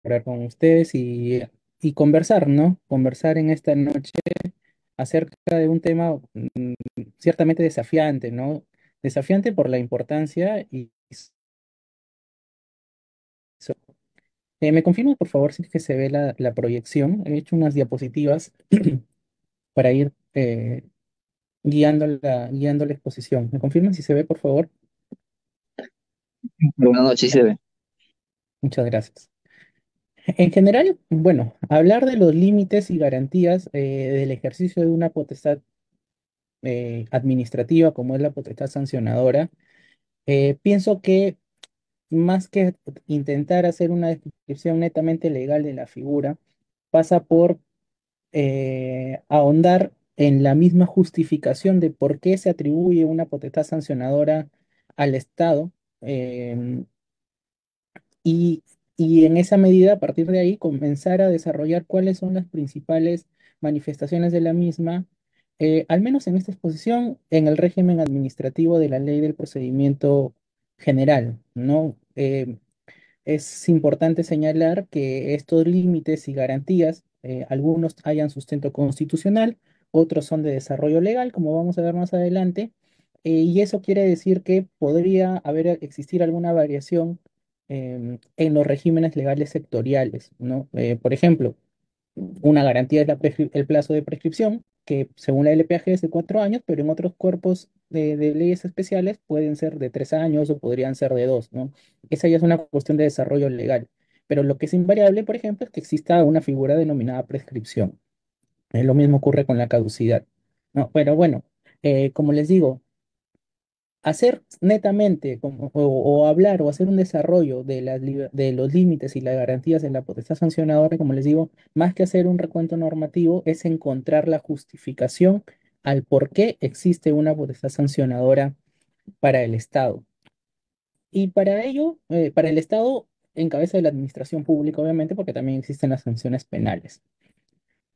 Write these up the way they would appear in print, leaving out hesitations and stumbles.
hablar con ustedes y conversar, ¿no? Conversar en esta noche acerca de un tema ciertamente desafiante, ¿no? Desafiante por la importancia so- ¿me confirma, por favor, si es que se ve la proyección? He hecho unas diapositivas para ir guiando la exposición. ¿Me confirman si se ve, por favor? Buenas noches, sí se ve. Muchas gracias. En general, bueno, hablar de los límites y garantías del ejercicio de una potestad administrativa como es la potestad sancionadora, pienso que más que intentar hacer una descripción netamente legal de la figura, pasa por ahondar en la misma justificación de por qué se atribuye una potestad sancionadora al Estado. em, y, y en esa medida, a partir de ahí, comenzar a desarrollar cuáles son las principales manifestaciones de la misma, al menos en esta exposición, en el régimen administrativo de la ley del procedimiento general, ¿no? Es importante señalar que estos límites y garantías, algunos hayan sustento constitucional, otros son de desarrollo legal, como vamos a ver más adelante, y eso quiere decir que podría existir alguna variación en los regímenes legales sectoriales, ¿no? Por ejemplo, una garantía es el plazo de prescripción, que según la LPAG es de 4 años, pero en otros cuerpos de leyes especiales pueden ser de 3 años o podrían ser de dos, ¿no? Esa ya es una cuestión de desarrollo legal. Pero lo que es invariable, por ejemplo, es que exista una figura denominada prescripción. Lo mismo ocurre con la caducidad, ¿no? Pero bueno, como les digo, hacer netamente o hablar o hacer un desarrollo de los límites y las garantías de la potestad sancionadora, como les digo, más que hacer un recuento normativo, es encontrar la justificación al por qué existe una potestad sancionadora para el Estado. Y para ello, para el Estado, en cabeza de la administración pública, obviamente, porque también existen las sanciones penales.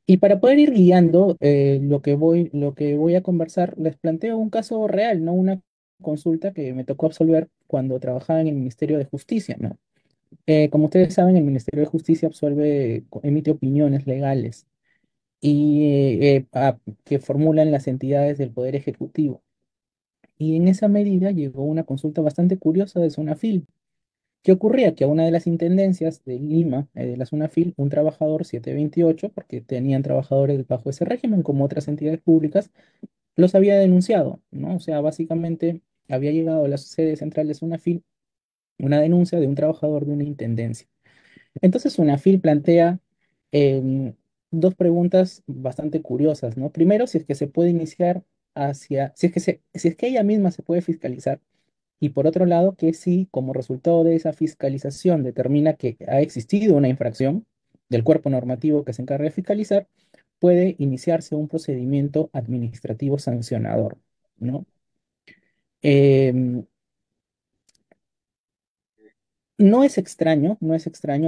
Y para poder ir guiando lo que voy a conversar, les planteo un caso real, ¿no? Una consulta que me tocó absolver cuando trabajaba en el Ministerio de Justicia, ¿no? Como ustedes saben, el Ministerio de Justicia emite opiniones legales y que formulan las entidades del Poder Ejecutivo. Y en esa medida llegó una consulta bastante curiosa de Sunafil. ¿Qué ocurría? Que a una de las intendencias de Lima, de la Sunafil, un trabajador 728, porque tenían trabajadores bajo ese régimen como otras entidades públicas, los había denunciado, ¿no? O sea, básicamente había llegado a la sede central de Sunafil una denuncia de un trabajador de una intendencia. Entonces Sunafil plantea em, dos preguntas bastante curiosas, ¿no? Primero, si es que se puede iniciar si es que ella misma se puede fiscalizar y por otro lado, que si como resultado de esa fiscalización determina que ha existido una infracción del cuerpo normativo que se encarga de fiscalizar, puede iniciarse un procedimiento administrativo sancionador, ¿no? Em, no es extraño,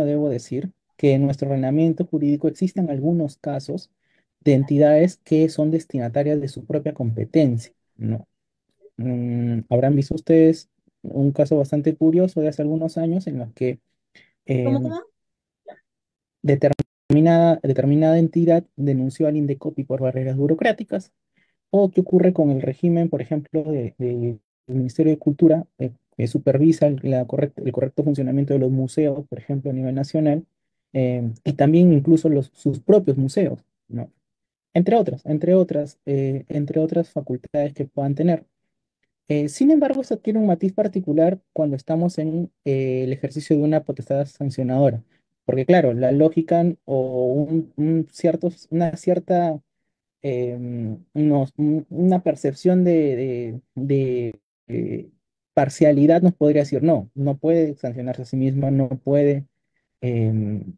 debo decir, que en nuestro ordenamiento jurídico existan algunos casos de entidades que son destinatarias de su propia competencia, ¿no? Habrán visto ustedes un caso bastante curioso de hace algunos años en los que ¿Cómo, em, cómo? determinada entidad denunció al Indecopi por barreras burocráticas, o qué ocurre con el régimen, por ejemplo, del Ministerio de Cultura, que supervisa el correcto funcionamiento de los museos, por ejemplo, a nivel nacional, y también incluso sus propios museos, ¿no? Entre otras facultades que puedan tener. Sin embargo, esto tiene un matiz particular cuando estamos en el ejercicio de una potestad sancionadora, porque claro, la lógica o una cierta una percepción de parcialidad nos podría decir, no, no puede sancionarse a sí misma, em,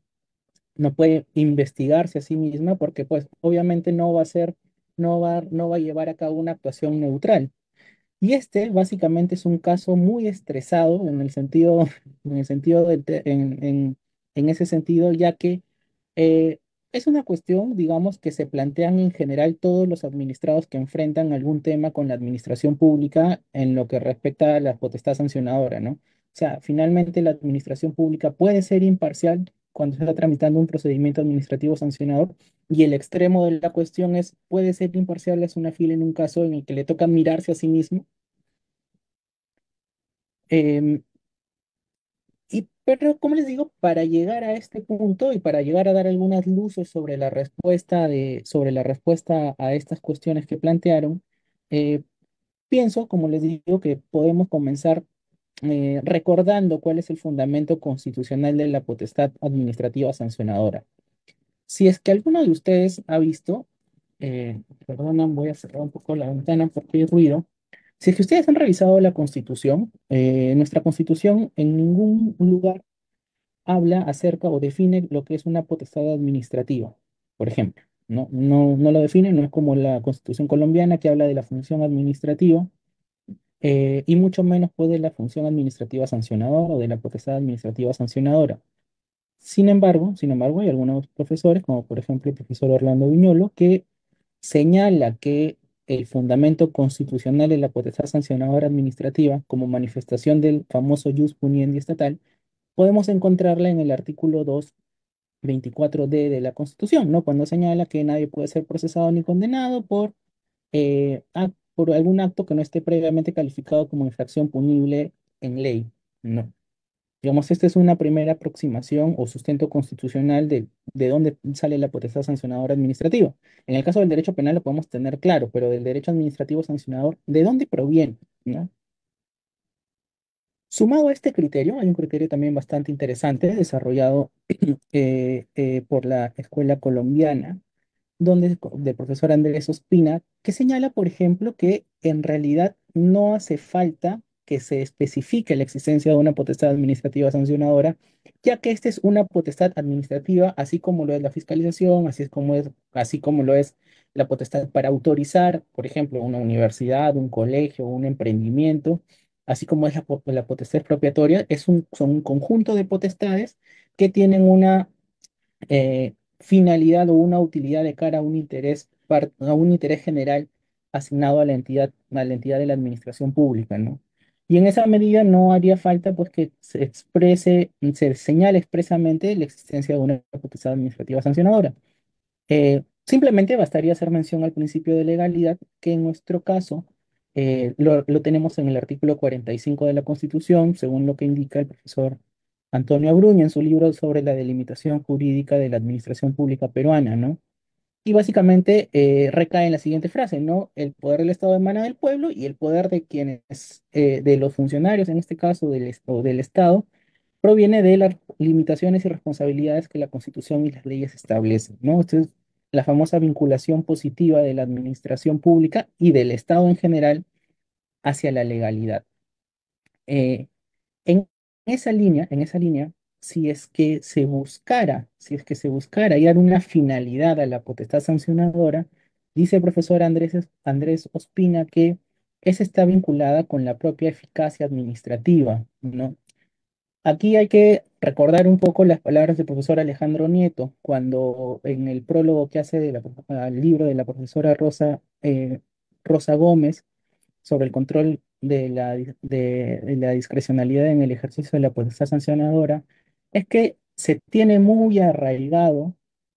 no puede investigarse a sí misma, porque pues obviamente no va a llevar a cabo una actuación neutral. Y este básicamente es un caso muy estresado en el sentido, en el sentido en ese sentido, ya que es una cuestión, digamos, que se plantean en general todos los administrados que enfrentan algún tema con la administración pública en lo que respecta a la potestad sancionadora, ¿no? O sea, finalmente la administración pública puede ser imparcial cuando se está tramitando un procedimiento administrativo sancionador y el extremo de la cuestión es, ¿puede ser imparcial es una fila en un caso en el que le toca mirarse a sí mismo? Em, pero, como les digo, para llegar a este punto y para llegar a dar algunas luces sobre la respuesta a estas cuestiones que plantearon, eh, pienso, como les digo, que podemos comenzar recordando cuál es el fundamento constitucional de la potestad administrativa sancionadora. Si es que alguno de ustedes ha visto, perdonan, voy a cerrar un poco la ventana porque hay ruido. Si es que ustedes han revisado la Constitución, nuestra Constitución en ningún lugar habla acerca o define lo que es una potestad administrativa, por ejemplo. No lo define, no es como la Constitución colombiana que habla de la función administrativa, y mucho menos puede la función administrativa sancionadora o de la potestad administrativa sancionadora. Sin embargo, hay algunos profesores, como por ejemplo el profesor Orlando Viñolo, que señala que el fundamento constitucional de la potestad sancionadora administrativa, como manifestación del famoso jus puniendi estatal, podemos encontrarla en el artículo 224D de la Constitución, ¿no? Cuando señala que nadie puede ser procesado ni condenado por algún acto que no esté previamente calificado como infracción punible en ley, ¿no? Digamos, esta es una primera aproximación o sustento constitucional de dónde sale la potestad sancionadora administrativa. En el caso del derecho penal lo podemos tener claro, pero del derecho administrativo sancionador, ¿de dónde proviene? ¿No? Sumado a este criterio, hay un criterio también bastante interesante desarrollado por la Escuela Colombiana, del profesor Andrés Ospina, que señala, por ejemplo, que en realidad no hace falta que se especifique la existencia de una potestad administrativa sancionadora, ya que esta es una potestad administrativa, así como lo es la fiscalización, así como lo es la potestad para autorizar, por ejemplo, una universidad, un colegio, un emprendimiento, así como es la potestad expropiatoria, son un conjunto de potestades que tienen una finalidad o una utilidad de cara a a un interés general asignado a la entidad de la administración pública, ¿no? Y en esa medida no haría falta pues que se señale expresamente la existencia de una potestad administrativa sancionadora. Simplemente bastaría hacer mención al principio de legalidad, que en nuestro caso lo tenemos en el artículo 45 de la Constitución, según lo que indica el profesor Antonio Abruña en su libro sobre la delimitación jurídica de la administración pública peruana, ¿no? Y básicamente recae en la siguiente frase, ¿no? El poder del Estado emana del pueblo y el poder de de los funcionarios, en este caso o del Estado, proviene de las limitaciones y responsabilidades que la Constitución y las leyes establecen, ¿no? Esto es la famosa vinculación positiva de la administración pública y del Estado en general hacia la legalidad. Eh, en esa línea, si es que se buscara y dar una finalidad a la potestad sancionadora, dice el profesor Andrés Ospina que esa está vinculada con la propia eficacia administrativa, ¿no? Aquí hay que recordar un poco las palabras del profesor Alejandro Nieto, cuando en el prólogo que hace al libro de la profesora Rosa Gómez sobre el control de la discrecionalidad en el ejercicio de la potestad sancionadora, es que se tiene muy arraigado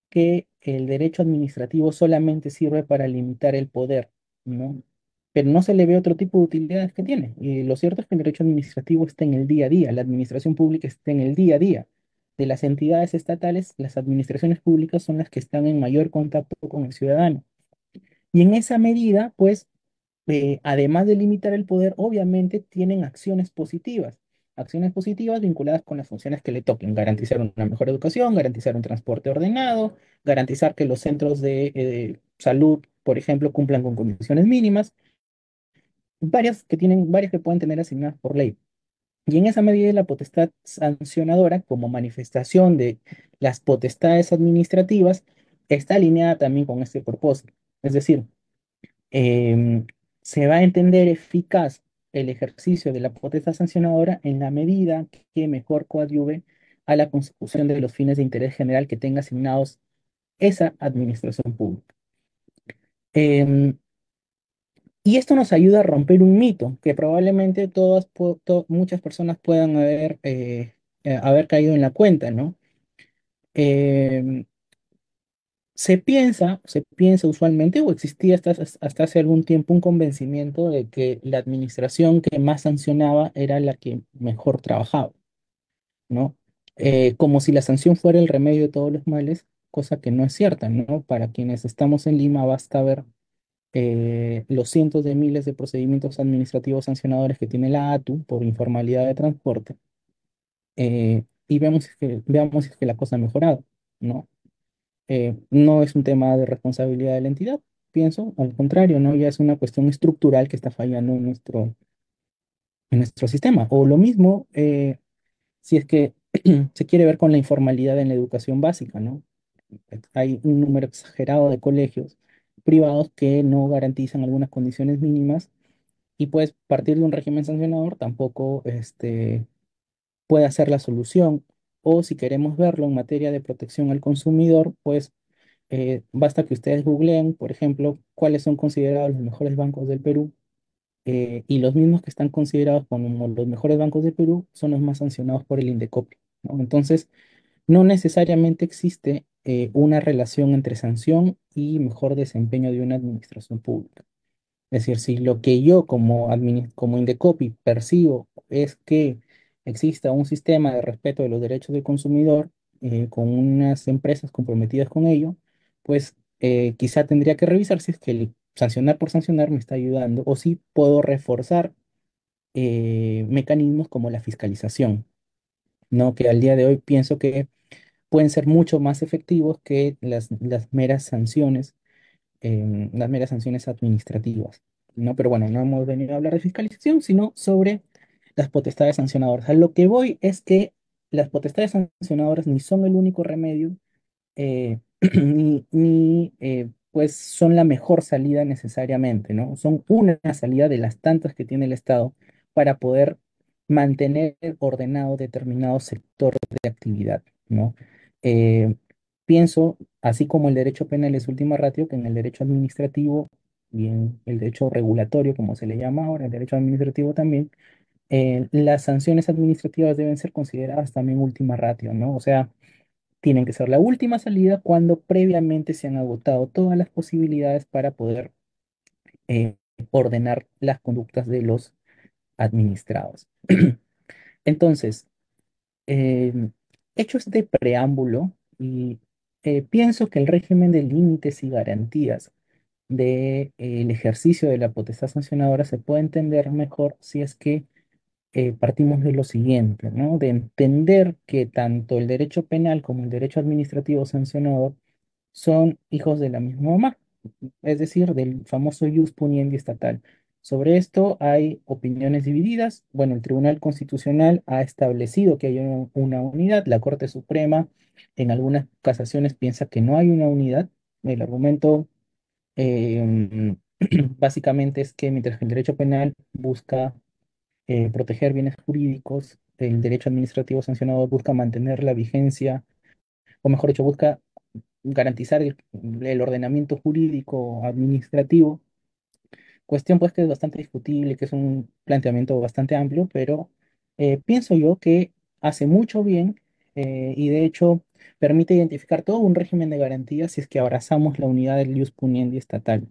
que el derecho administrativo solamente sirve para limitar el poder, ¿no? Pero no se le ve otro tipo de utilidades que tiene. Y lo cierto es que el derecho administrativo está en el día a día, la administración pública está en el día a día. De las entidades estatales, las administraciones públicas son las que están en mayor contacto con el ciudadano. Y en esa medida, pues, además de limitar el poder, obviamente tienen acciones positivas vinculadas con las funciones que le toquen, garantizar una mejor educación, garantizar un transporte ordenado, garantizar que los centros de salud, por ejemplo, cumplan con condiciones mínimas, varias que pueden tener asignadas por ley. Y en esa medida la potestad sancionadora, como manifestación de las potestades administrativas, está alineada también con este propósito. Es decir, em, se va a entender eficaz el ejercicio de la potestad sancionadora en la medida que mejor coadyuve a la consecución de los fines de interés general que tenga asignados esa administración pública. Em, y esto nos ayuda a romper un mito que probablemente muchas personas puedan haber caído en la cuenta, ¿no? Eh, se piensa usualmente, o existía hasta hace algún tiempo un convencimiento de que la administración que más sancionaba era la que mejor trabajaba, ¿no? Como si la sanción fuera el remedio de todos los males, cosa que no es cierta, ¿no? Para quienes estamos en Lima basta ver los cientos de miles de procedimientos administrativos sancionadores que tiene la ATU por informalidad de transporte, y veamos si es que la cosa ha mejorado, ¿no? No es un tema de responsabilidad de la entidad, pienso, al contrario, ¿no? Ya es una cuestión estructural que está fallando en nuestro sistema. O lo mismo, si es que se quiere ver con la informalidad en la educación básica, ¿no? Hay un número exagerado de colegios privados que no garantizan algunas condiciones mínimas, y pues partir de un régimen sancionador tampoco puede ser la solución. O si queremos verlo en materia de protección al consumidor, pues basta que ustedes googleen, por ejemplo, cuáles son considerados los mejores bancos del Perú, y los mismos que están considerados como los mejores bancos del Perú son los más sancionados por el Indecopi, ¿no? Entonces, no necesariamente existe una relación entre sanción y mejor desempeño de una administración pública. Es decir, si lo que yo como Indecopi percibo es que exista un sistema de respeto de los derechos del consumidor, con unas empresas comprometidas con ello, pues quizá tendría que revisar si es que el sancionar por sancionar me está ayudando, o si puedo reforzar mecanismos como la fiscalización, ¿no? Que al día de hoy pienso que pueden ser mucho más efectivos que las meras sanciones administrativas, ¿no? Pero bueno, no hemos venido a hablar de fiscalización, sino sobre las potestades sancionadoras. A lo que voy es que las potestades sancionadoras ni son el único remedio, pues son la mejor salida necesariamente, ¿no? Son una salida de las tantas que tiene el Estado para poder mantener ordenado determinado sector de actividad, ¿no? Eh, Pienso, así como el derecho penal es última ratio, que en el derecho administrativo y en el derecho regulatorio, como se le llama ahora, el derecho administrativo también, las sanciones administrativas deben ser consideradas también última ratio, ¿no? O sea, tienen que ser la última salida cuando previamente se han agotado todas las posibilidades para poder eh, ordenar las conductas de los administrados. Entonces, eh, hecho este preámbulo, y pienso que el régimen de límites y garantías del ejercicio de la potestad sancionadora se puede entender mejor si es que partimos de lo siguiente, ¿no? De entender que tanto el derecho penal como el derecho administrativo sancionador son hijos de la misma mamá, es decir, del famoso ius puniendi estatal. Sobre esto hay opiniones divididas. Bueno, el Tribunal Constitucional ha establecido que hay una unidad. La Corte Suprema en algunas casaciones piensa que no hay una unidad. El argumento eh, básicamente es que mientras que el derecho penal busca proteger bienes jurídicos, el derecho administrativo sancionador busca mantener la vigencia, o mejor dicho, busca garantizar el ordenamiento jurídico administrativo. Cuestión pues que es bastante discutible, que es un planteamiento bastante amplio, pero pienso yo que hace mucho bien, y de hecho permite identificar todo un régimen de garantías si es que abrazamos la unidad del ius puniendi estatal,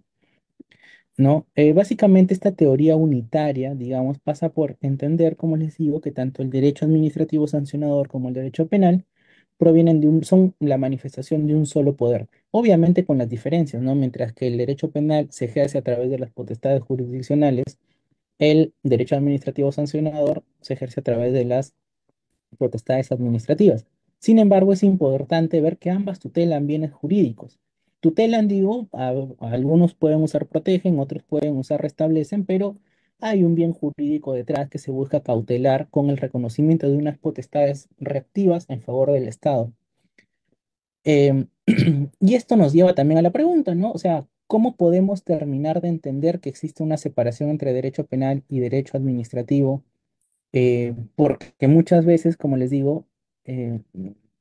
¿no? Básicamente esta teoría unitaria, digamos, pasa por entender, como les digo, que tanto el derecho administrativo sancionador como el derecho penal son la manifestación de un solo poder, obviamente con las diferencias, ¿no? Mientras que el derecho penal se ejerce a través de las potestades jurisdiccionales, el derecho administrativo sancionador se ejerce a través de las potestades administrativas. Sin embargo, es importante ver que ambas tutelan bienes jurídicos. Tutelan, digo, algunos pueden usar protegen, otros pueden usar restablecen, pero hay un bien jurídico detrás que se busca cautelar con el reconocimiento de unas potestades reactivas en favor del Estado. Em, y esto nos lleva también a la pregunta, ¿no? O sea, ¿cómo podemos terminar de entender que existe una separación entre derecho penal y derecho administrativo? Porque muchas veces, como les digo, eh,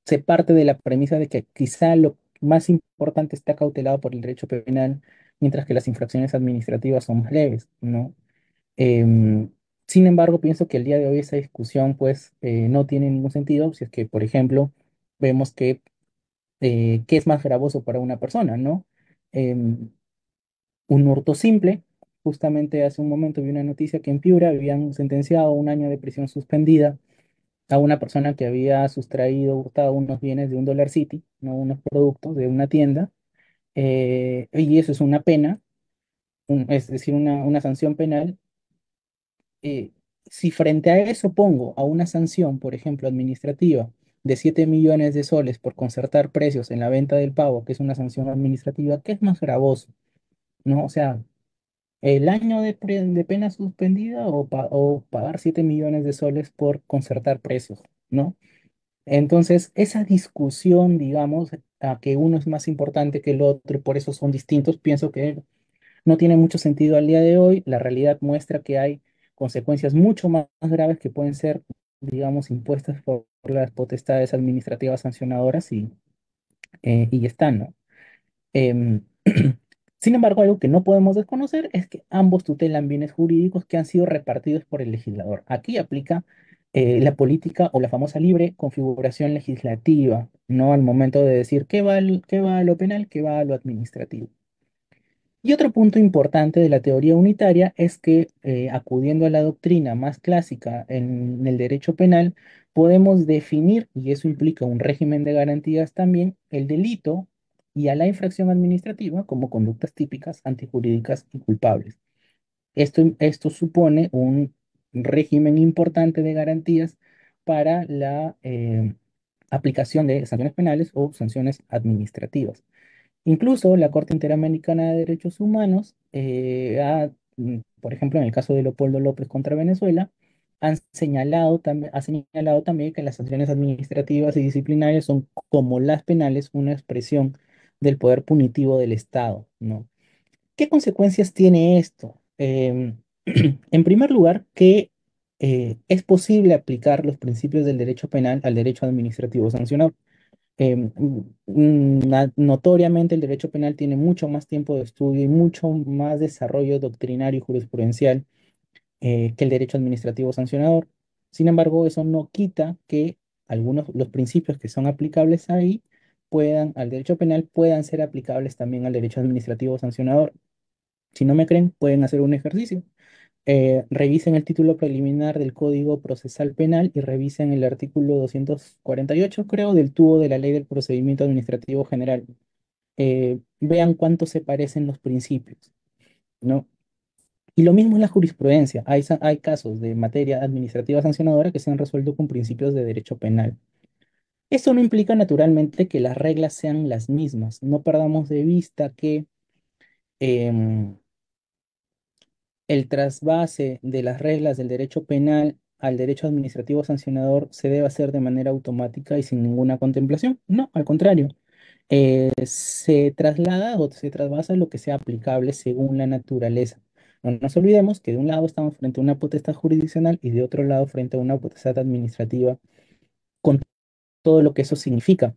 se parte de la premisa de que quizá lo más importante está cautelado por el derecho penal, mientras que las infracciones administrativas son más leves, ¿no? Em, Sin embargo, pienso que el día de hoy esa discusión pues no tiene ningún sentido si es que, por ejemplo, vemos que qué es más gravoso para una persona, ¿no? Em, un hurto simple. Justamente hace un momento vi una noticia que en Piura habían sentenciado a un año de prisión suspendida a una persona que había sustraído, hurtado unos bienes de un Dollar City, ¿no? Unos productos de una tienda, y eso es una pena, es decir, una sanción penal. eh, si frente a eso pongo a una sanción, por ejemplo, administrativa, de 7 millones de soles por concertar precios en la venta del pavo, que es una sanción administrativa, ¿qué es más gravoso? ¿No? O sea, el año de pena suspendida o pagar 7 millones de soles por concertar precios, ¿no? Entonces, esa discusión, digamos, a que uno es más importante que el otro y por eso son distintos, pienso que no tiene mucho sentido al día de hoy. La realidad muestra que hay consecuencias mucho más graves que pueden ser, digamos, impuestas por las potestades administrativas sancionadoras y ya están, ¿no? Em, Sin embargo, algo que no podemos desconocer es que ambos tutelan bienes jurídicos que han sido repartidos por el legislador. Aquí aplica la política o la famosa libre configuración legislativa, ¿no? Al momento de decir qué va a lo penal, qué va a lo administrativo. Y otro punto importante de la teoría unitaria es que, acudiendo a la doctrina más clásica en el derecho penal, podemos definir, y eso implica un régimen de garantías también, el delito y a la infracción administrativa como conductas típicas, antijurídicas y culpables. Esto supone un régimen importante de garantías para la aplicación de sanciones penales o sanciones administrativas. Incluso la Corte Interamericana de Derechos Humanos por ejemplo, en el caso de Leopoldo López contra Venezuela, ha señalado también que las sanciones administrativas y disciplinarias son, como las penales, una expresión del poder punitivo del Estado, ¿no? ¿Qué consecuencias tiene esto? En primer lugar, que es posible aplicar los principios del derecho penal al derecho administrativo sancionado. Notoriamente el derecho penal tiene mucho más tiempo de estudio y mucho más desarrollo doctrinario y jurisprudencial que el derecho administrativo sancionador. Sin embargo, eso no quita que los principios que son aplicables ahí al derecho penal puedan ser aplicables también al derecho administrativo sancionador. Si no me creen, pueden hacer un ejercicio. Revisen el título preliminar del Código Procesal Penal y revisen el artículo 248, creo, del TUO de la Ley del Procedimiento Administrativo General. Vean cuánto se parecen los principios, ¿no? Y lo mismo en la jurisprudencia. Hay casos de materia administrativa sancionadora que se han resuelto con principios de derecho penal. Esto no implica naturalmente que las reglas sean las mismas. No perdamos de vista que em, el trasvase de las reglas del derecho penal al derecho administrativo sancionador se debe hacer de manera automática y sin ninguna contemplación. No, al contrario, se traslada o se trasvasa lo que sea aplicable según la naturaleza. No nos olvidemos que de un lado estamos frente a una potestad jurisdiccional y de otro lado frente a una potestad administrativa con todo lo que eso significa.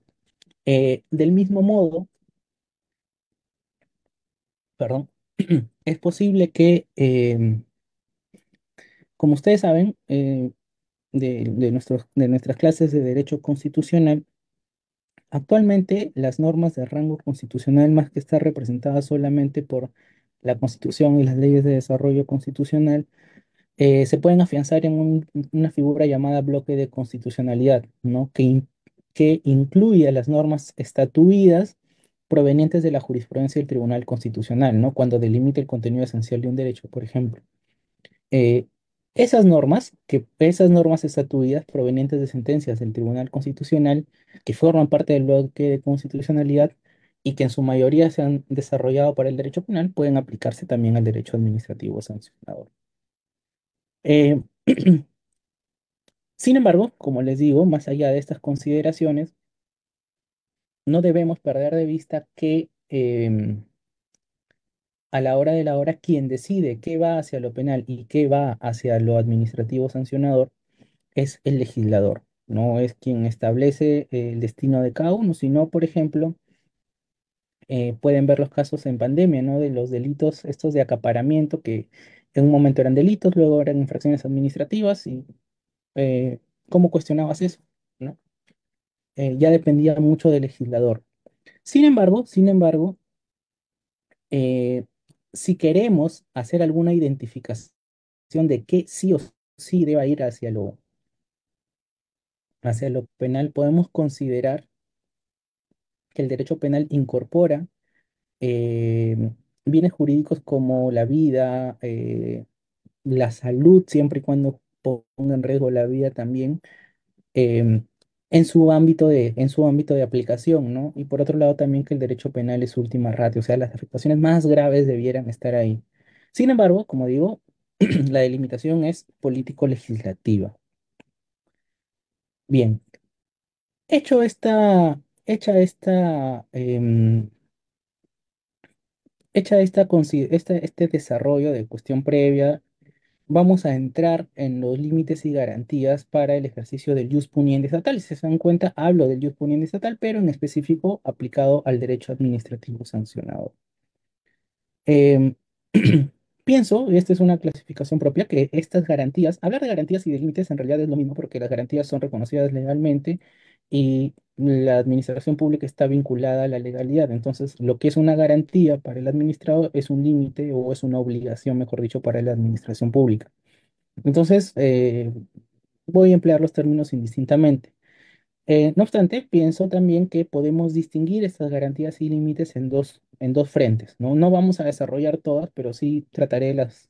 Del mismo modo, perdón, es posible que, como ustedes saben, de nuestras clases de derecho constitucional, actualmente las normas de rango constitucional, más que estar representadas solamente por la Constitución y las leyes de desarrollo constitucional, se pueden afianzar en una figura llamada bloque de constitucionalidad, ¿no? Que incluye a las normas estatuidas provenientes de la jurisprudencia del Tribunal Constitucional, ¿no? Cuando delimita el contenido esencial de un derecho, por ejemplo. Eh, esas normas estatuidas provenientes de sentencias del Tribunal Constitucional, que forman parte del bloque de constitucionalidad y que en su mayoría se han desarrollado para el derecho penal, pueden aplicarse también al derecho administrativo sancionador. Eh, Sin embargo, como les digo, más allá de estas consideraciones, no debemos perder de vista que a la hora de la hora, quien decide qué va hacia lo penal y qué va hacia lo administrativo sancionador es el legislador. No es quien establece el destino de cada uno, sino, por ejemplo, pueden ver los casos en pandemia, ¿no? De los delitos estos de acaparamiento que en un momento eran delitos, luego eran infracciones administrativas y eh, ¿cómo cuestionabas eso? ¿No? Ya dependía mucho del legislador. Sin embargo, eh, si queremos hacer alguna identificación de qué sí o sí deba ir hacia lo penal, podemos considerar que el derecho penal incorpora eh, bienes jurídicos como la vida, la salud, siempre y cuando ponga en riesgo la vida también, em, en su ámbito de aplicación, ¿no? Y por otro lado también que el derecho penal es última ratio, o sea, las afectaciones más graves debieran estar ahí. Sin embargo, como digo, la delimitación es político-legislativa. Bien, hecho hecha esta, hecha este desarrollo de cuestión previa, vamos a entrar en los límites y garantías para el ejercicio del jus puniendi estatal. Si se dan cuenta, hablo del jus puniendi estatal, pero en específico aplicado al derecho administrativo sancionado. Em, Pienso, y esta es una clasificación propia, que estas garantías, hablar de garantías y de límites en realidad es lo mismo porque las garantías son reconocidas legalmente y la administración pública está vinculada a la legalidad. Entonces, lo que es una garantía para el administrador es un límite o es una obligación, mejor dicho, para la administración pública. Entonces, voy a emplear los términos indistintamente. No obstante, pienso también que podemos distinguir estas garantías y límites en dos frentes, ¿no? No vamos a desarrollar todas, pero sí trataré las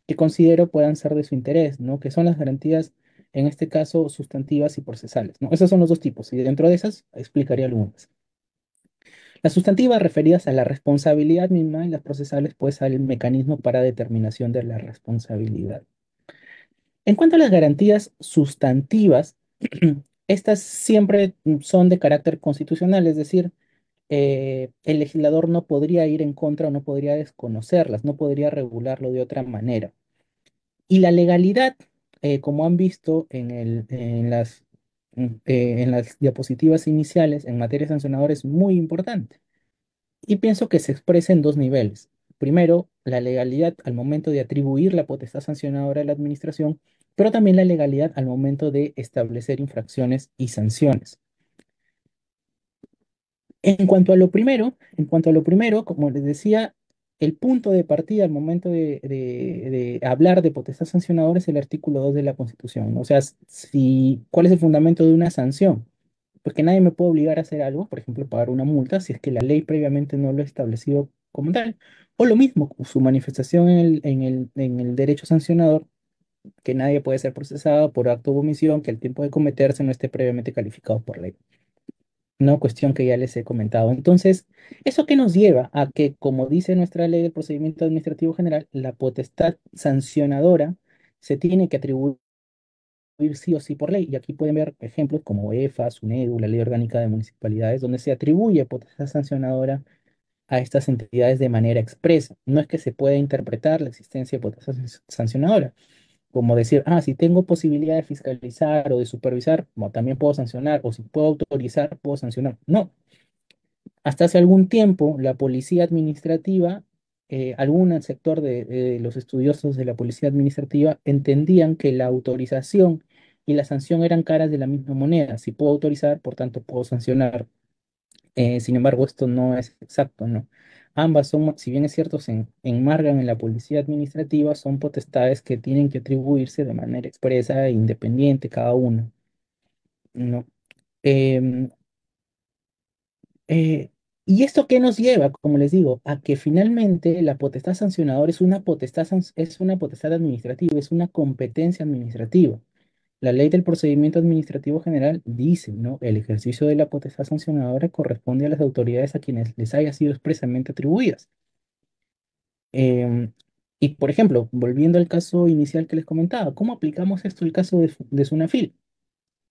que considero puedan ser de su interés, ¿no? Que son las garantías, en este caso, sustantivas y procesales, ¿no? Esos son los dos tipos, y dentro de esas explicaré algunas. Las sustantivas referidas a la responsabilidad misma y las procesales, pues, al mecanismo para determinación de la responsabilidad. En cuanto a las garantías sustantivas, estas siempre son de carácter constitucional, es decir, el legislador no podría ir en contra o no podría desconocerlas, no podría regularlo de otra manera. Y la legalidad, como han visto en las diapositivas iniciales en materia sancionadora, es muy importante. Y pienso que se expresa en dos niveles. Primero, la legalidad al momento de atribuir la potestad sancionadora a la administración, pero también la legalidad al momento de establecer infracciones y sanciones. En cuanto a lo primero, como les decía, el punto de partida al momento de hablar de potestad sancionadora es el artículo 2 de la Constitución, ¿no? O sea, ¿cuál es el fundamento de una sanción? Pues que nadie me puede obligar a hacer algo, por ejemplo, pagar una multa, si es que la ley previamente no lo ha establecido como tal. O lo mismo, su manifestación en el derecho sancionador, que nadie puede ser procesado por acto o omisión que al tiempo de cometerse no esté previamente calificado por ley. Una cuestión que ya les he comentado. Entonces, ¿eso qué nos lleva? A que, como dice nuestra ley del procedimiento administrativo general, la potestad sancionadora se tiene que atribuir sí o sí por ley. Y aquí pueden ver ejemplos como EFA, SUNEDU, la Ley Orgánica de Municipalidades, donde se atribuye potestad sancionadora a estas entidades de manera expresa. No es que se pueda interpretar la existencia de potestad sancionadora, como decir, si tengo posibilidad de fiscalizar o de supervisar, bueno, también puedo sancionar, o si puedo autorizar, puedo sancionar. No, hasta hace algún tiempo, la policía administrativa, algún sector de los estudiosos de la policía administrativa entendían que la autorización y la sanción eran caras de la misma moneda. Si puedo autorizar, por tanto puedo sancionar. Sin embargo, esto no es exacto, ¿no? Ambas son, si bien es cierto, se enmarcan en la policía administrativa, son potestades que tienen que atribuirse de manera expresa e independiente cada una, ¿no? Em, Eh, ¿Y esto qué nos lleva, como les digo, a que finalmente la potestad sancionadora es una potestad administrativa, es una competencia administrativa? La ley del procedimiento administrativo general dice, ¿no? El ejercicio de la potestad sancionadora corresponde a las autoridades a quienes les haya sido expresamente atribuidas. Em, y, por ejemplo, volviendo al caso inicial que les comentaba, ¿cómo aplicamos esto al caso de Sunafil?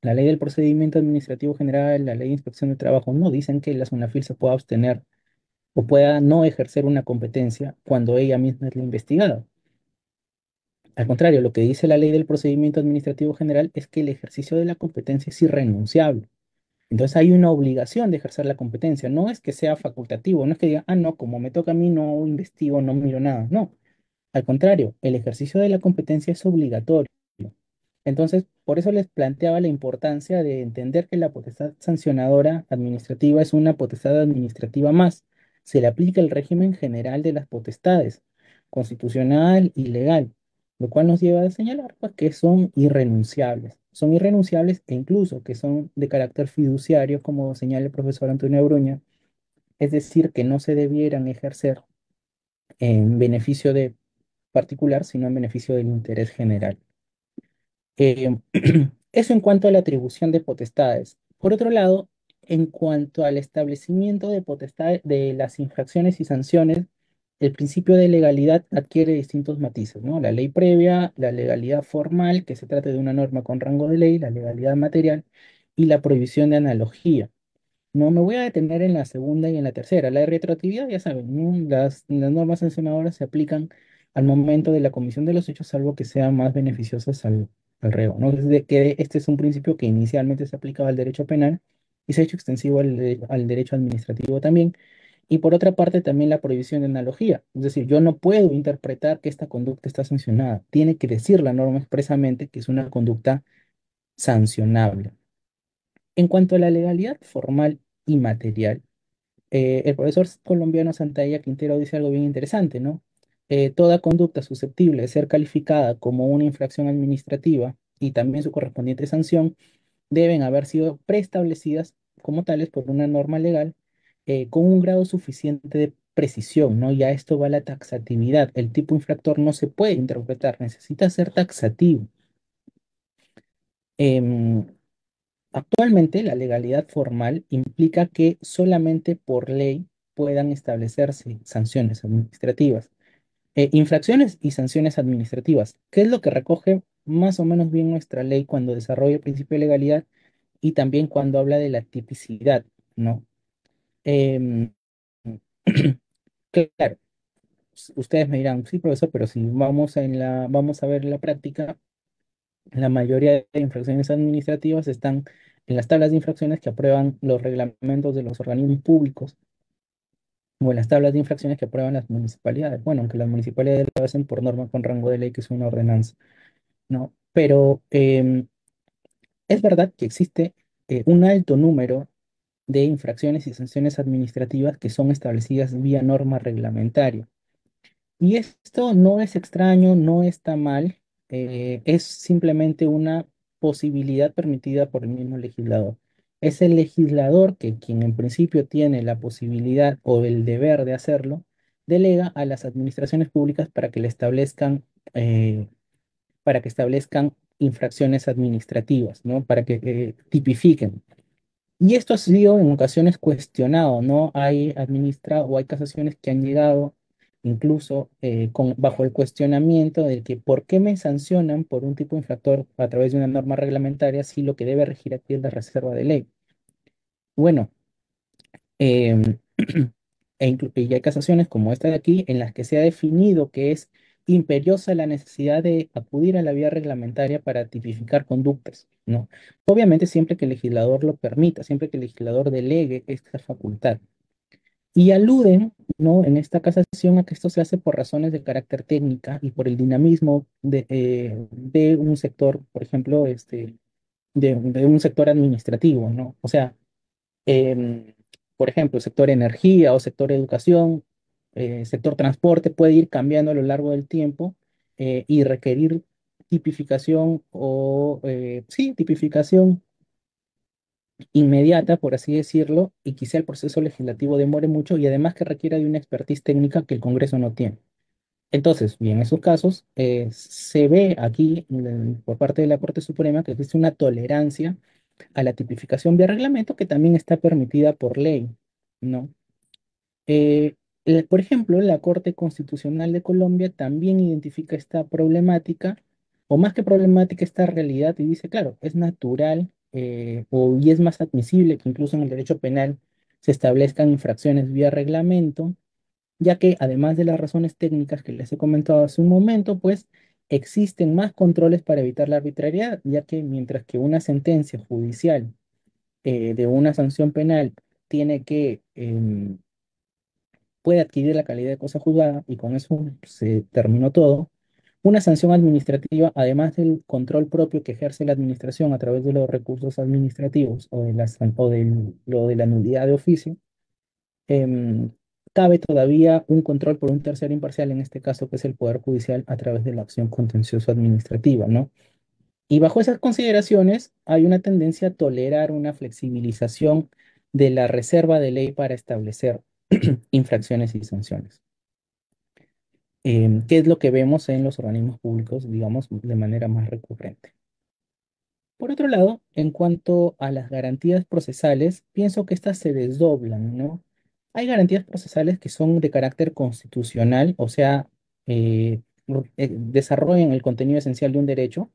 La ley del procedimiento administrativo general, la ley de inspección de trabajo, no dicen que la Sunafil se pueda abstener o pueda no ejercer una competencia cuando ella misma es la investigada. Al contrario, lo que dice la ley del procedimiento administrativo general es que el ejercicio de la competencia es irrenunciable. Entonces hay una obligación de ejercer la competencia. No es que sea facultativo, no es que diga, no, como me toca a mí, no investigo, no miro nada. No, al contrario, el ejercicio de la competencia es obligatorio. Entonces, por eso les planteaba la importancia de entender que la potestad sancionadora administrativa es una potestad administrativa más. Se le aplica el régimen general de las potestades, constitucional y legal, lo cual nos lleva a señalar pues, que son irrenunciables. Son irrenunciables e incluso que son de carácter fiduciario, como señala el profesor Antonio Bruña, es decir, que no se debieran ejercer en beneficio de particular, sino en beneficio del interés general. Eh, Eso en cuanto a la atribución de potestades. Por otro lado, en cuanto al establecimiento de potestades de las infracciones y sanciones, el principio de legalidad adquiere distintos matices, ¿no? La ley previa, la legalidad formal, que se trata de una norma con rango de ley, la legalidad material y la prohibición de analogía. No me voy a detener en la segunda y en la tercera. La de retroactividad, ya saben, ¿no? Las normas sancionadoras se aplican al momento de la comisión de los hechos, salvo que sean más beneficiosas al reo, ¿no? Desde que este es un principio que inicialmente se aplicaba al derecho penal y se ha hecho extensivo al derecho administrativo también. Y por otra parte, también la prohibición de analogía. Es decir, yo no puedo interpretar que esta conducta está sancionada. Tiene que decir la norma expresamente que es una conducta sancionable. En cuanto a la legalidad formal y material, el profesor colombiano Santalla Quintero dice algo bien interesante, ¿no? Toda conducta susceptible de ser calificada como una infracción administrativa y también su correspondiente sanción deben haber sido preestablecidas como tales por una norma legal con un grado suficiente de precisión, ¿no? Ya esto va a la taxatividad. El tipo infractor no se puede interpretar, necesita ser taxativo. Em, Actualmente, la legalidad formal implica que solamente por ley puedan establecerse sanciones administrativas, infracciones y sanciones administrativas, que es lo que recoge más o menos bien nuestra ley cuando desarrolla el principio de legalidad y también cuando habla de la tipicidad, ¿no? Em, claro, ustedes me dirán, sí, profesor, pero si vamos a ver la práctica. La mayoría de infracciones administrativas están en las tablas de infracciones que aprueban los reglamentos de los organismos públicos o en las tablas de infracciones que aprueban las municipalidades. Bueno, aunque las municipalidades lo hacen por norma con rango de ley, que es una ordenanza, ¿no? Pero es verdad que existe un alto número de infracciones y sanciones administrativas que son establecidas vía norma reglamentaria. Y esto no es extraño, no está mal, es simplemente una posibilidad permitida por el mismo legislador. Es el legislador que quien en principio tiene la posibilidad o el deber de hacerlo, delega a las administraciones públicas para que establezcan infracciones administrativas, ¿no? Para que tipifiquen. Y esto ha sido en ocasiones cuestionado, ¿no? Hay casaciones que han llegado incluso bajo el cuestionamiento de que ¿por qué me sancionan por un tipo infractor a través de una norma reglamentaria si lo que debe regir aquí es la reserva de ley? Bueno, em, y hay casaciones como esta de aquí en las que se ha definido que es imperiosa la necesidad de acudir a la vía reglamentaria para tipificar conductas, ¿no? Obviamente siempre que el legislador lo permita, siempre que el legislador delegue esta facultad. Y aluden, ¿no? En esta casación a que esto se hace por razones de carácter técnica y por el dinamismo de un sector, por ejemplo, de un sector administrativo, ¿no? O sea, em, por ejemplo, sector energía o sector educación, sector transporte puede ir cambiando a lo largo del tiempo y requerir tipificación sí, tipificación inmediata, por así decirlo, y quizá el proceso legislativo demore mucho y además que requiera de una expertise técnica que el Congreso no tiene. Entonces, y en esos casos, se ve aquí por parte de la Corte Suprema que existe una tolerancia a la tipificación vía reglamento que también está permitida por ley, ¿no? Por ejemplo, la Corte Constitucional de Colombia también identifica esta problemática, o más que problemática, esta realidad, y dice, claro, es natural y es más admisible que incluso en el derecho penal se establezcan infracciones vía reglamento, ya que además de las razones técnicas que les he comentado hace un momento, pues existen más controles para evitar la arbitrariedad, ya que mientras que una sentencia judicial de una sanción penal tiene que puede adquirir la calidad de cosa juzgada y con eso se terminó todo. Una sanción administrativa, además del control propio que ejerce la administración a través de los recursos administrativos lo de la nulidad de oficio, em, cabe todavía un control por un tercero imparcial, en este caso que es el Poder Judicial, a través de la acción contencioso administrativa, ¿no? Y bajo esas consideraciones hay una tendencia a tolerar una flexibilización de la reserva de ley para establecer infracciones y sanciones. ¿Qué es lo que vemos en los organismos públicos, digamos, de manera más recurrente? Por otro lado, en cuanto a las garantías procesales, pienso que estas se desdoblan, ¿no? Hay garantías procesales que son de carácter constitucional, o sea, desarrollan el contenido esencial de un derecho,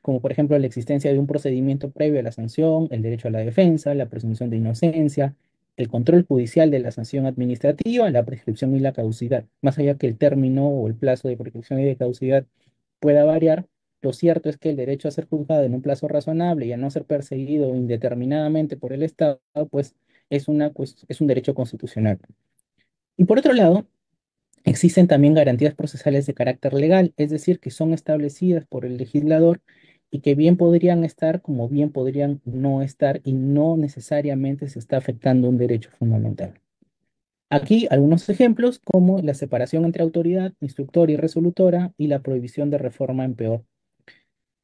como por ejemplo la existencia de un procedimiento previo a la sanción, el derecho a la defensa, la presunción de inocencia, el control judicial de la sanción administrativa, la prescripción y la caducidad. Más allá que el término o el plazo de prescripción y de caducidad pueda variar, lo cierto es que el derecho a ser juzgado en un plazo razonable y a no ser perseguido indeterminadamente por el Estado, pues es un derecho constitucional. Y por otro lado, existen también garantías procesales de carácter legal, es decir, que son establecidas por el legislador y que bien podrían estar como bien podrían no estar y no necesariamente se está afectando un derecho fundamental. Aquí algunos ejemplos como la separación entre autoridad, instructora y resolutora y la prohibición de reforma en peor.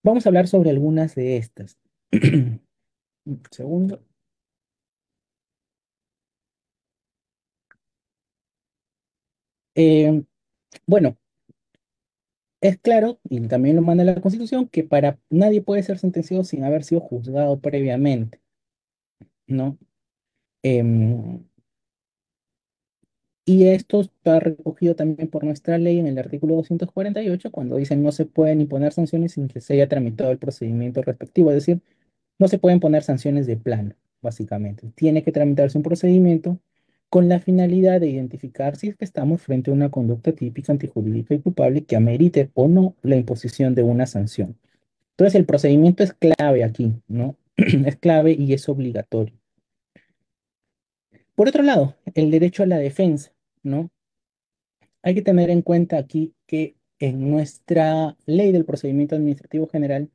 Vamos a hablar sobre algunas de estas. Un segundo. Eh, bueno, es claro, y también lo manda la Constitución, que para nadie puede ser sentenciado sin haber sido juzgado previamente, ¿no? Em, y esto está recogido también por nuestra ley en el artículo 248, cuando dicen no se pueden imponer sanciones sin que se haya tramitado el procedimiento respectivo, es decir, no se pueden poner sanciones de plano, básicamente. Tiene que tramitarse un procedimiento con la finalidad de identificar si es que estamos frente a una conducta típica, antijurídica y culpable que amerite o no la imposición de una sanción. Entonces, el procedimiento es clave aquí, ¿no? Es clave y es obligatorio. Por otro lado, el derecho a la defensa, ¿no? Hay que tener en cuenta aquí que en nuestra ley del procedimiento administrativo general,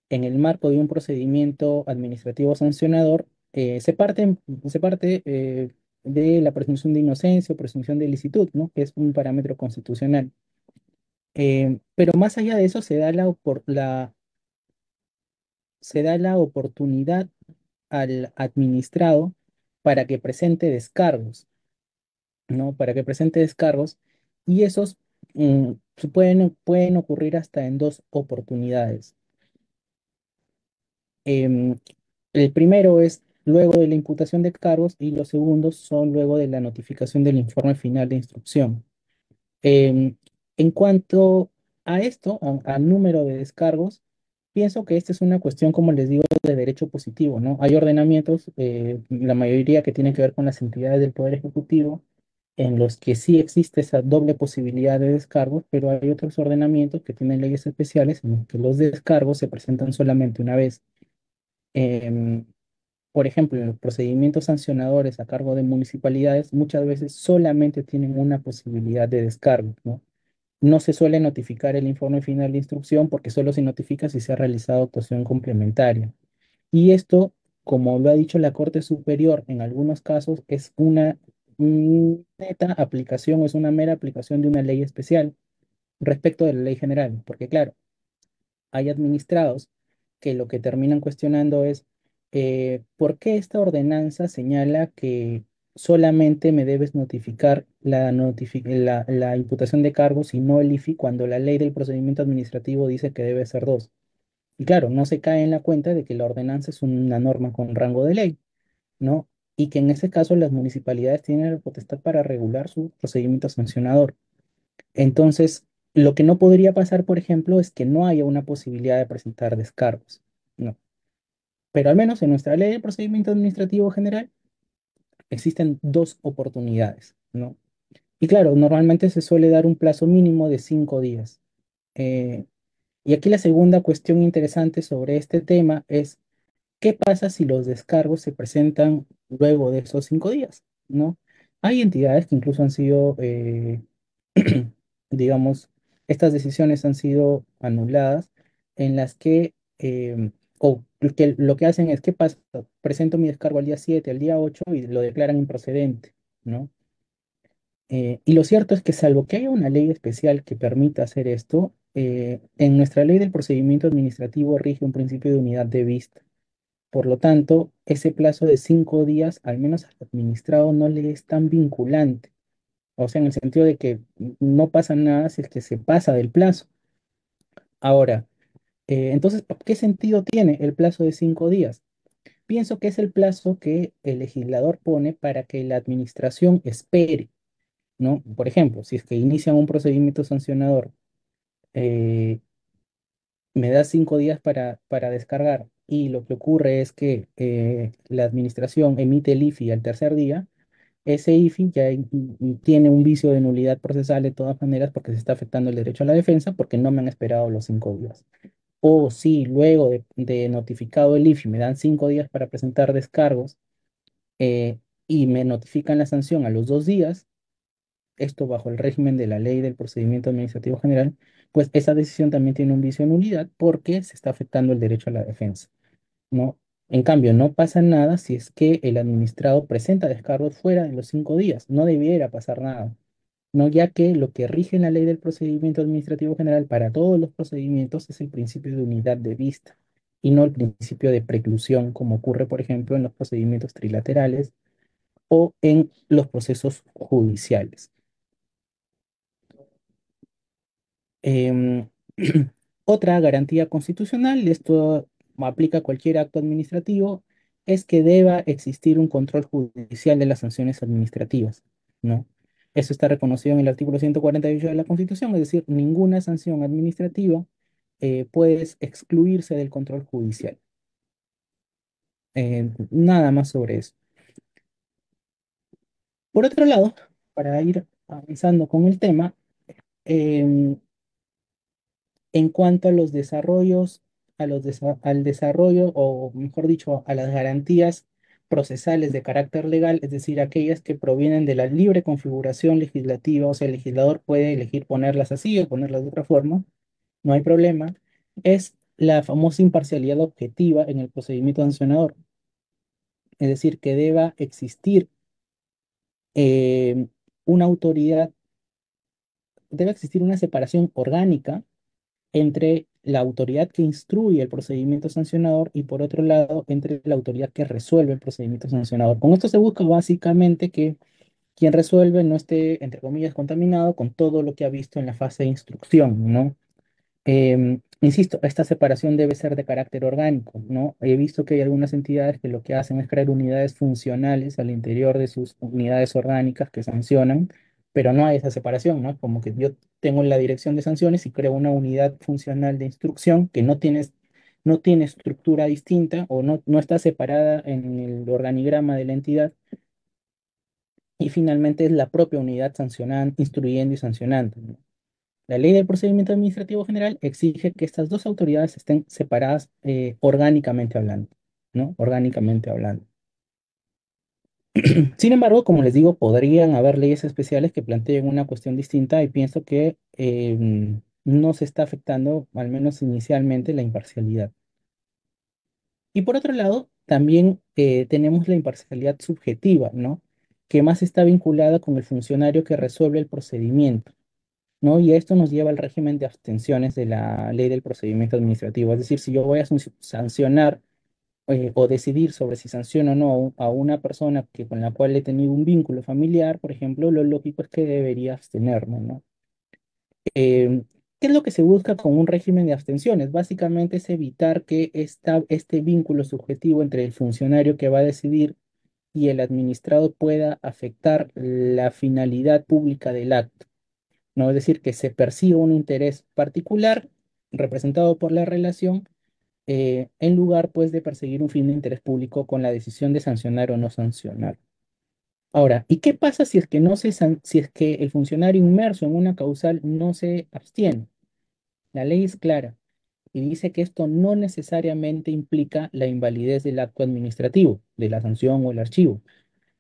en el marco de un procedimiento administrativo sancionador, se parte de la presunción de inocencia o presunción de licitud, ¿no? Que es un parámetro constitucional. Pero más allá de eso, se da la oportunidad al administrado para que presente descargos, ¿no? Para que presente descargos y esos pueden ocurrir hasta en dos oportunidades. Em, el primero es luego de la imputación de cargos y los segundos son luego de la notificación del informe final de instrucción. Em, en cuanto a esto, al número de descargos, pienso que esta es una cuestión, como les digo, de derecho positivo, ¿no? Hay ordenamientos, la mayoría que tienen que ver con las entidades del Poder Ejecutivo, en los que sí existe esa doble posibilidad de descargos, pero hay otros ordenamientos que tienen leyes especiales en los que los descargos se presentan solamente una vez. Em, por ejemplo, en los procedimientos sancionadores a cargo de municipalidades, muchas veces solamente tienen una posibilidad de descargo, ¿no? No se suele notificar el informe final de instrucción porque solo se notifica si se ha realizado actuación complementaria. Y esto, como lo ha dicho la Corte Superior, en algunos casos es una neta aplicación, es una mera aplicación de una ley especial respecto de la ley general, porque claro, hay administrados que lo que terminan cuestionando es ¿por qué esta ordenanza señala que solamente me debes notificar la imputación de cargos y no el IFI cuando la ley del procedimiento administrativo dice que debe ser dos? Y claro, no se cae en la cuenta de que la ordenanza es una norma con rango de ley, ¿no? Y que en ese caso las municipalidades tienen la potestad para regular su procedimiento sancionador. Entonces, lo que no podría pasar, por ejemplo, es que no haya una posibilidad de presentar descargos, ¿no? Pero al menos en nuestra ley de procedimiento administrativo general existen dos oportunidades, ¿no? Y claro, normalmente se suele dar un plazo mínimo de 5 días. Eh, y aquí la segunda cuestión interesante sobre este tema es, ¿qué pasa si los descargos se presentan luego de esos 5 días? ¿No? Hay entidades que incluso han sido, digamos, estas decisiones han sido anuladas en las que, o que lo que hacen es, ¿qué pasa? Presento mi descargo al día 7, al día 8 y lo declaran improcedente, ¿no? Y lo cierto es que salvo que haya una ley especial que permita hacer esto, en nuestra ley del procedimiento administrativo rige un principio de unidad de vista. Por lo tanto, ese plazo de 5 días, al menos al administrado, no le es tan vinculante. O sea, en el sentido de que no pasa nada si es que se pasa del plazo. Ahora, entonces, ¿qué sentido tiene el plazo de 5 días? Pienso que es el plazo que el legislador pone para que la administración espere, ¿no? Por ejemplo, si es que inician un procedimiento sancionador, eh, me da 5 días para descargar y lo que ocurre es que la administración emite el IFI al tercer día, ese IFI ya tiene un vicio de nulidad procesal de todas maneras porque se está afectando el derecho a la defensa porque no me han esperado los 5 días. O si luego de notificado el IFI me dan 5 días para presentar descargos eh, y me notifican la sanción a los 2 días, esto bajo el régimen de la ley del procedimiento administrativo general, pues esa decisión también tiene un vicio de nulidad porque se está afectando el derecho a la defensa, ¿no? En cambio, no pasa nada si es que el administrado presenta descargos fuera de los 5 días. No debiera pasar nada, ¿no? Ya que lo que rige en la ley del procedimiento administrativo general para todos los procedimientos es el principio de unidad de vista y no el principio de preclusión, como ocurre, por ejemplo, en los procedimientos trilaterales o en los procesos judiciales. Em, Otra garantía constitucional, y esto aplica a cualquier acto administrativo, es que deba existir un control judicial de las sanciones administrativas, ¿no? Eso está reconocido en el artículo 148 de la Constitución, es decir, ninguna sanción administrativa puede excluirse del control judicial. Nada más sobre eso. Por otro lado, para ir avanzando con el tema, em, en cuanto a los desarrollos, al desarrollo, o mejor dicho, a las garantías procesales de carácter legal, es decir, aquellas que provienen de la libre configuración legislativa, o sea, el legislador puede elegir ponerlas así o ponerlas de otra forma, no hay problema, es la famosa imparcialidad objetiva en el procedimiento sancionador, es decir, que deba existir una autoridad, debe existir una separación orgánica entre la autoridad que instruye el procedimiento sancionador y por otro lado entre la autoridad que resuelve el procedimiento sancionador. Con esto se busca básicamente que quien resuelve no esté, entre comillas, contaminado con todo lo que ha visto en la fase de instrucción, ¿no? Insisto, esta separación debe ser de carácter orgánico, ¿no? He visto que hay algunas entidades que lo que hacen es crear unidades funcionales al interior de sus unidades orgánicas que sancionan, pero no hay esa separación, ¿no? Como que yo tengo la dirección de sanciones y creo una unidad funcional de instrucción que no tiene estructura distinta o no está separada en el organigrama de la entidad y finalmente es la propia unidad sancionando, instruyendo y sancionando, ¿no? La ley del procedimiento administrativo general exige que estas dos autoridades estén separadas orgánicamente hablando, ¿no? Orgánicamente hablando. Sin embargo, como les digo, podrían haber leyes especiales que planteen una cuestión distinta y pienso que no se está afectando, al menos inicialmente, la imparcialidad. Y por otro lado, también tenemos la imparcialidad subjetiva, ¿no? Que más está vinculada con el funcionario que resuelve el procedimiento. ¿No? Y esto nos lleva al régimen de abstenciones de la ley del procedimiento administrativo. Es decir, si yo voy a sancionar o decidir sobre si sanciono o no a una persona con la cual he tenido un vínculo familiar, por ejemplo, lo lógico es que debería abstenerme, ¿no? Eh, ¿Qué es lo que se busca con un régimen de abstenciones? Básicamente es evitar que este vínculo subjetivo entre el funcionario que va a decidir y el administrado pueda afectar la finalidad pública del acto, ¿no? Es decir, que se persiga un interés particular representado por la relación en lugar, pues, de perseguir un fin de interés público con la decisión de sancionar o no sancionar. Ahora, ¿y qué pasa si es que si es que el funcionario inmerso en una causal no se abstiene? La ley es clara y dice que esto no necesariamente implica la invalidez del acto administrativo, de la sanción o el archivo,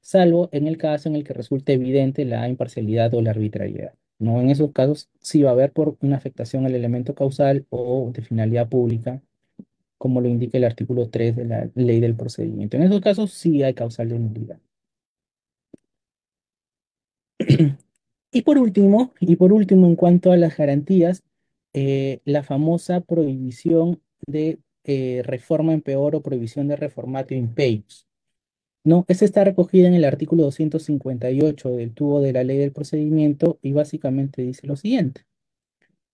salvo en el caso en el que resulte evidente la imparcialidad o la arbitrariedad. ¿no? En esos casos sí va a haber por una afectación al elemento causal o de finalidad pública, como lo indica el artículo 3 de la ley del procedimiento. En esos casos sí hay causal de nulidad. Y por último, en cuanto a las garantías, la famosa prohibición de reforma en peor o prohibición de reformatio in peius. No, esta está recogida en el artículo 258 del tubo de la ley del procedimiento y básicamente dice lo siguiente.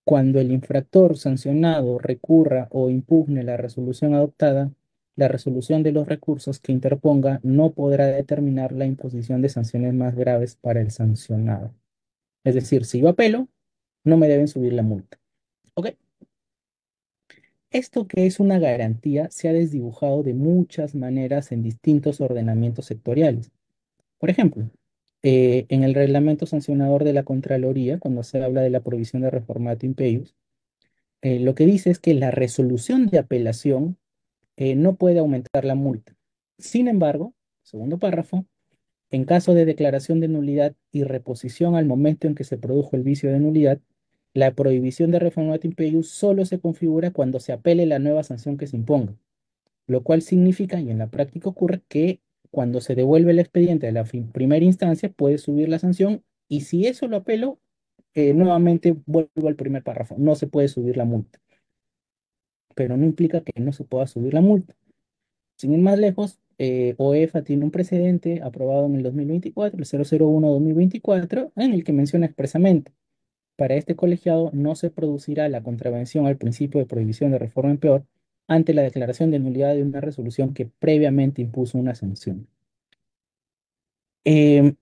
Cuando el infractor sancionado recurra o impugne la resolución adoptada, la resolución de los recursos que interponga no podrá determinar la imposición de sanciones más graves para el sancionado. Es decir, si yo apelo, no me deben subir la multa. ¿Ok? Esto que es una garantía se ha desdibujado de muchas maneras en distintos ordenamientos sectoriales. Por ejemplo, en el reglamento sancionador de la Contraloría, cuando se habla de la provisión de reformato impeius, lo que dice es que la resolución de apelación no puede aumentar la multa. Sin embargo, segundo párrafo, en caso de declaración de nulidad y reposición al momento en que se produjo el vicio de nulidad, la prohibición de reformato impeius solo se configura cuando se apele la nueva sanción que se imponga, lo cual significa, y en la práctica ocurre, que cuando se devuelve el expediente de la primera instancia, puede subir la sanción, y si eso lo apelo, nuevamente vuelvo al primer párrafo, no se puede subir la multa, pero no implica que no se pueda subir la multa. Sin ir más lejos, OEFA tiene un precedente aprobado en el 2024, el 001-2024, en el que menciona expresamente, para este colegiado no se producirá la contravención al principio de prohibición de reforma en peor ante la declaración de nulidad de una resolución que previamente impuso una sanción. Em,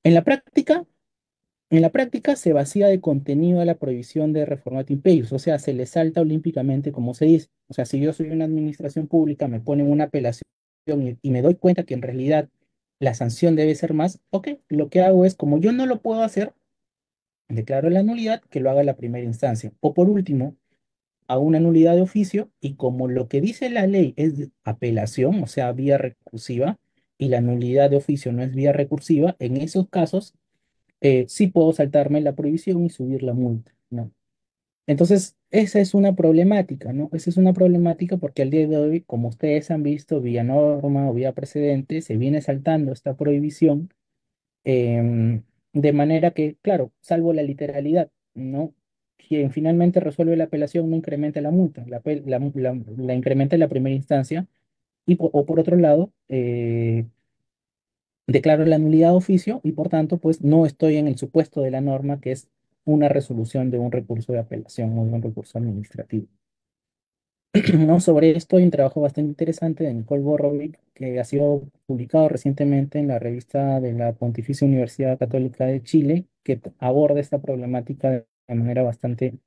en la práctica, en la práctica se vacía de contenido a la prohibición de reformato impeius, o sea, se le salta olímpicamente, como se dice. O sea, si yo soy una administración pública, me ponen una apelación y me doy cuenta que en realidad la sanción debe ser más, ok, lo que hago es, como yo no lo puedo hacer, declaro la nulidad, que lo haga la primera instancia. O por último, a una nulidad de oficio y como lo que dice la ley es de apelación, o sea, vía recursiva, y la nulidad de oficio no es vía recursiva, en esos casos sí puedo saltarme la prohibición y subir la multa, ¿no? Entonces, esa es una problemática, ¿no? Esa es una problemática porque al día de hoy, como ustedes han visto, vía norma o vía precedente, se viene saltando esta prohibición, em, de manera que, claro, salvo la literalidad, ¿no? Quien finalmente resuelve la apelación no incrementa la multa, la incrementa en la primera instancia, o por otro lado, declaro la nulidad de oficio y por tanto, pues no estoy en el supuesto de la norma que es una resolución de un recurso de apelación o de un recurso administrativo. ¿No? Sobre esto hay un trabajo bastante interesante de Nicole Borovic que ha sido publicado recientemente en la revista de la Pontificia Universidad Católica de Chile, que aborda esta problemática de manera bastante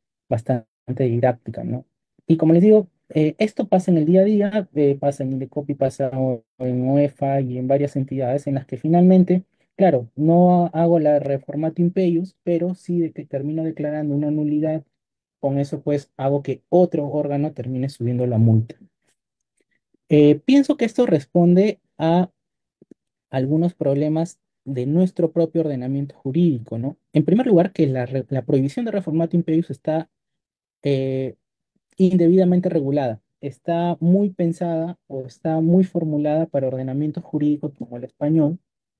didáctica, ¿no? Y como les digo, esto pasa en el día a día, pasa en Indecopi, pasa en UEFA y en varias entidades en las que finalmente, claro, no hago la reformato impeius, pero sí de que termino declarando una nulidad. Con eso, pues, hago que otro órgano termine subiendo la multa. Pienso que esto responde a algunos problemas de nuestro propio ordenamiento jurídico, ¿no? En primer lugar, que la prohibición de reformato imperius está eh, indebidamente regulada. Está muy pensada o está muy formulada para ordenamientos jurídicos como el español,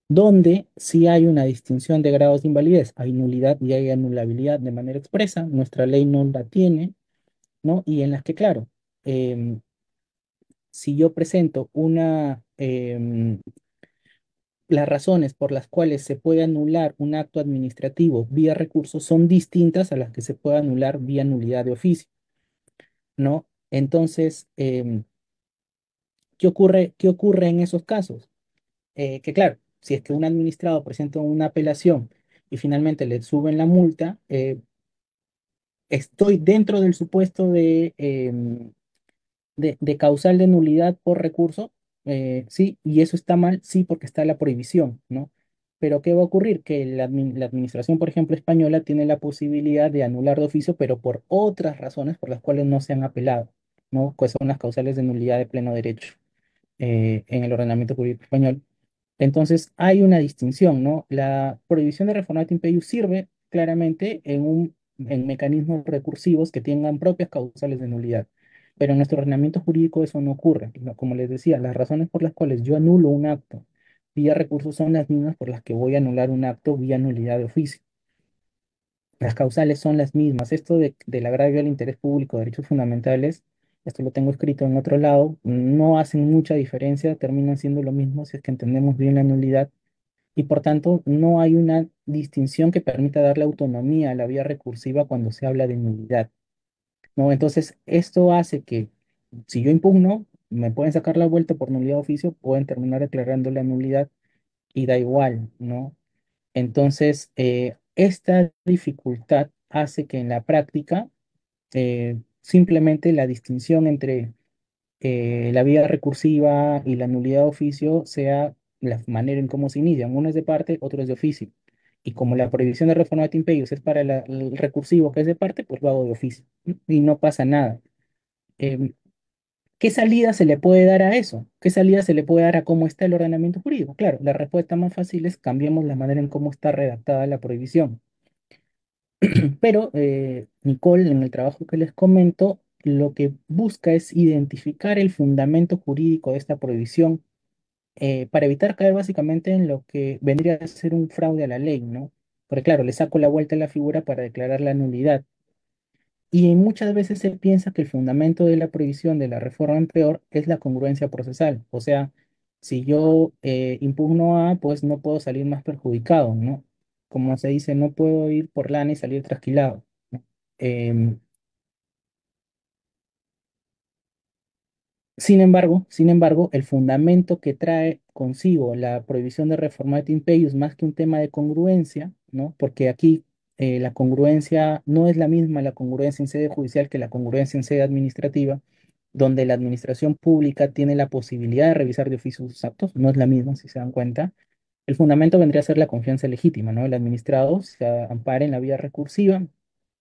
donde sí hay una distinción de grados de invalidez. Hay nulidad y hay anulabilidad de manera expresa. Nuestra ley no la tiene, ¿no? Y en las que, claro, em, si yo presento las razones por las cuales se puede anular un acto administrativo vía recurso son distintas a las que se puede anular vía nulidad de oficio, ¿no? Entonces, qué ocurre en esos casos? Que claro, si es que un administrado presenta una apelación y finalmente le suben la multa, estoy dentro del supuesto de causal de nulidad por recurso, sí, y eso está mal, sí, porque está la prohibición, ¿no? Pero ¿qué va a ocurrir? Que la administración, por ejemplo, española tiene la posibilidad de anular de oficio, pero por otras razones por las cuales no se han apelado, ¿no? Que son las causales de nulidad de pleno derecho en el ordenamiento jurídico español. Entonces, hay una distinción, ¿no? La prohibición de reformatorio imperius sirve, claramente en mecanismos recursivos que tengan propias causales de nulidad. Pero en nuestro ordenamiento jurídico eso no ocurre. Como les decía, las razones por las cuales yo anulo un acto vía recurso son las mismas por las que voy a anular un acto vía nulidad de oficio. Las causales son las mismas. Esto del agravio al interés público, derechos fundamentales, esto lo tengo escrito en otro lado, no hacen mucha diferencia, terminan siendo lo mismo si es que entendemos bien la nulidad y por tanto no hay una distinción que permita darle autonomía a la vía recursiva cuando se habla de nulidad, ¿no? Entonces, esto hace que si yo impugno, me pueden sacar la vuelta por nulidad de oficio, pueden terminar declarando la nulidad y da igual, ¿no? Entonces, esta dificultad hace que en la práctica simplemente la distinción entre la vía recursiva y la nulidad de oficio sea la manera en cómo se inician. Uno es de parte, otro es de oficio. Y como la prohibición de reforma de impedidos es para el recursivo que es de parte, pues lo hago de oficio. Y no pasa nada. Em, ¿Qué salida se le puede dar a eso? ¿Qué salida se le puede dar a cómo está el ordenamiento jurídico? Claro, la respuesta más fácil es cambiemos la manera en cómo está redactada la prohibición. Pero Nicole, en el trabajo que les comento, lo que busca es identificar el fundamento jurídico de esta prohibición para evitar caer básicamente en lo que vendría a ser un fraude a la ley, ¿no? Porque claro, le saco la vuelta a la figura para declarar la nulidad. Y muchas veces se piensa que el fundamento de la prohibición de la reforma en peor es la congruencia procesal. O sea, si yo impugno A, pues no puedo salir más perjudicado, ¿no? Como se dice, no puedo ir por lana y salir trasquilado. Em, sin embargo, el fundamento que trae consigo la prohibición de reforma imperius más que un tema de congruencia, ¿no? Porque aquí la congruencia no es la misma la congruencia en sede judicial que la congruencia en sede administrativa, donde la administración pública tiene la posibilidad de revisar de oficio sus actos, no es la misma, si se dan cuenta. El fundamento vendría a ser la confianza legítima, ¿no? El administrado se ampara en la vía recursiva,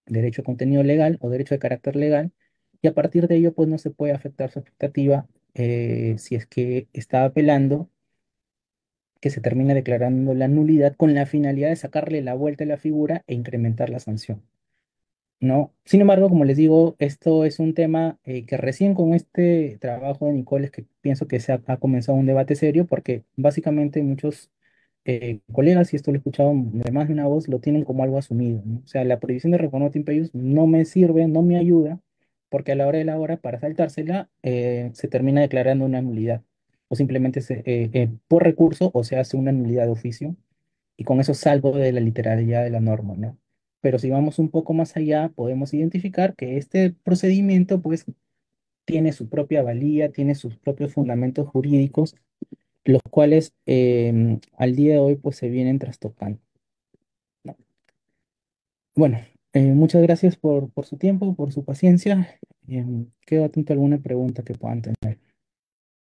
derecho a contenido legal o derecho de carácter legal, y a partir de ello, pues no se puede afectar su expectativa si es que está apelando, que se termina declarando la nulidad con la finalidad de sacarle la vuelta a la figura e incrementar la sanción. ¿No? Sin embargo, como les digo, esto es un tema que recién con este trabajo de Nicole es que pienso que ha comenzado un debate serio porque básicamente muchos colegas, y esto lo he escuchado de más de una voz, lo tienen como algo asumido, ¿no? O sea, la prohibición de Reconoce Imperius no me sirve, no me ayuda, porque a la hora de la hora, para saltársela, se termina declarando una nulidad, o simplemente por recurso o se hace una nulidad de oficio y con eso salgo de la literalidad de la norma, ¿no? Pero si vamos un poco más allá, podemos identificar que este procedimiento, pues, tiene su propia valía, tiene sus propios fundamentos jurídicos, los cuales al día de hoy, pues, se vienen trastocando, ¿no? Bueno, muchas gracias por su tiempo, por su paciencia. Quedo atento a alguna pregunta que puedan tener.